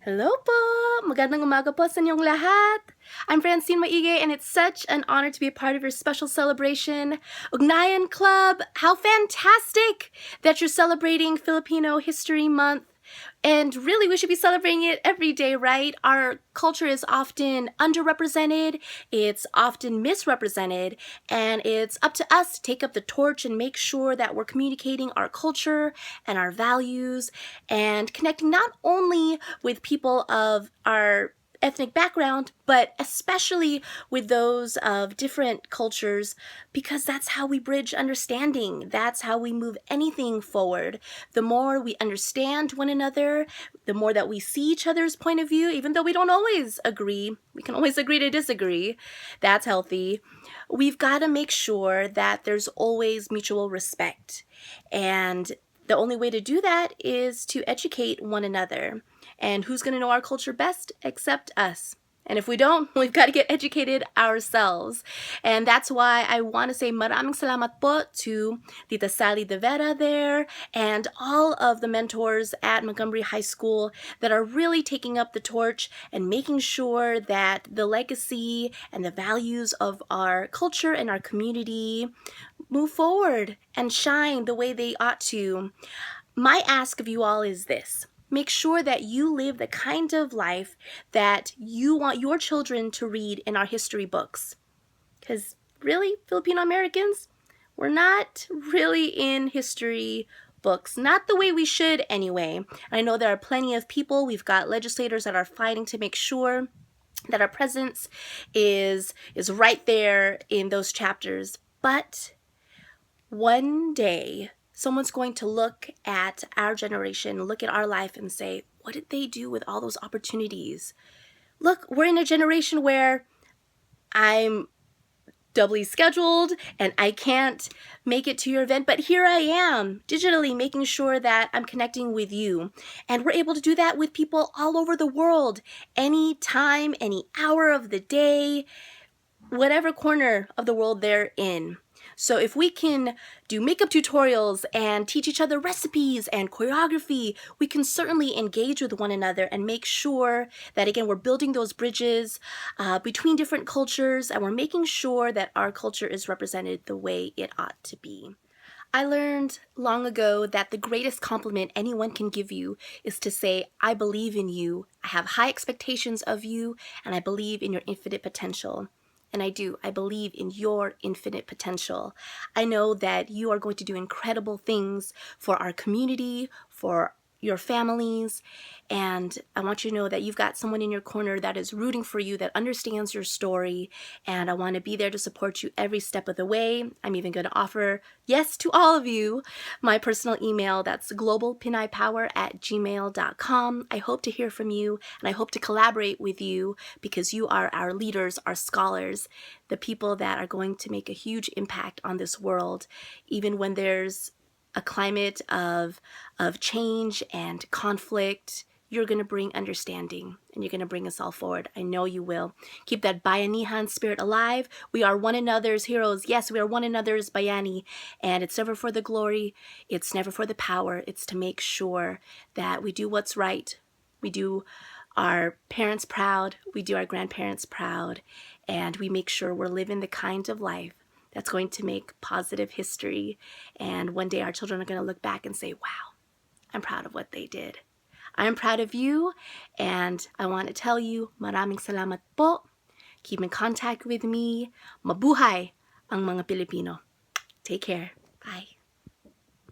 Hello po! Magandang umaga po sa inyong lahat! I'm Francine Maigue and it's such an honor to be a part of your special celebration. Ugnayan Club, how fantastic that you're celebrating Filipino History Month. And really, we should be celebrating it every day, right? Our culture is often underrepresented, it's often misrepresented, and it's up to us to take up the torch and make sure that we're communicating our culture and our values and connecting not only with people of our ethnic background, but especially with those of different cultures, because that's how we bridge understanding. That's how we move anything forward. The more we understand one another, the more that we see each other's point of view, even though we don't always agree, we can always agree to disagree. That's healthy. We've got to make sure that there's always mutual respect. And the only way to do that is to educate one another. And who's going to know our culture best except us? And if we don't, we've got to get educated ourselves. And that's why I want to say maraming salamat po to Tita Sally De Vera there and all of the mentors at Montgomery High School that are really taking up the torch and making sure that the legacy and the values of our culture and our community move forward and shine the way they ought to. My ask of you all is this. Make sure that you live the kind of life that you want your children to read in our history books. Because really, Filipino Americans, we're not really in history books. Not the way we should anyway. I know there are plenty of people, we've got legislators that are fighting to make sure that our presence is right there in those chapters. But one day, someone's going to look at our generation, look at our life and say, what did they do with all those opportunities? Look, we're in a generation where I'm doubly scheduled and I can't make it to your event, but here I am digitally making sure that I'm connecting with you. And we're able to do that with people all over the world, any time, any hour of the day, whatever corner of the world they're in. So if we can do makeup tutorials and teach each other recipes and choreography, we can certainly engage with one another and make sure that, again, we're building those bridges between different cultures and we're making sure that our culture is represented the way it ought to be. I learned long ago that the greatest compliment anyone can give you is to say, I believe in you, I have high expectations of you, and I believe in your infinite potential. And I do. I believe in your infinite potential. I know that you are going to do incredible things for our community, for your families, and I want you to know that you've got someone in your corner that is rooting for you, that understands your story, and I want to be there to support you every step of the way. I'm even going to offer, yes, to all of you, my personal email. That's globalpinaypower@gmail.com. I hope to hear from you, and I hope to collaborate with you because you are our leaders, our scholars, the people that are going to make a huge impact on this world, even when there's a climate of change and conflict. You're going to bring understanding and you're going to bring us all forward. I know you will. Keep that Bayanihan spirit alive. We are one another's heroes. Yes, we are one another's Bayani. And it's never for the glory. It's never for the power. It's to make sure that we do what's right. We do our parents proud. We do our grandparents proud. And we make sure we're living the kind of life that's going to make positive history. And one day our children are going to look back and say, wow, I'm proud of what they did. I'm proud of you, and I want to tell you, maraming salamat po. Keep in contact with me. Mabuhay ang mga Pilipino. Take care. Bye.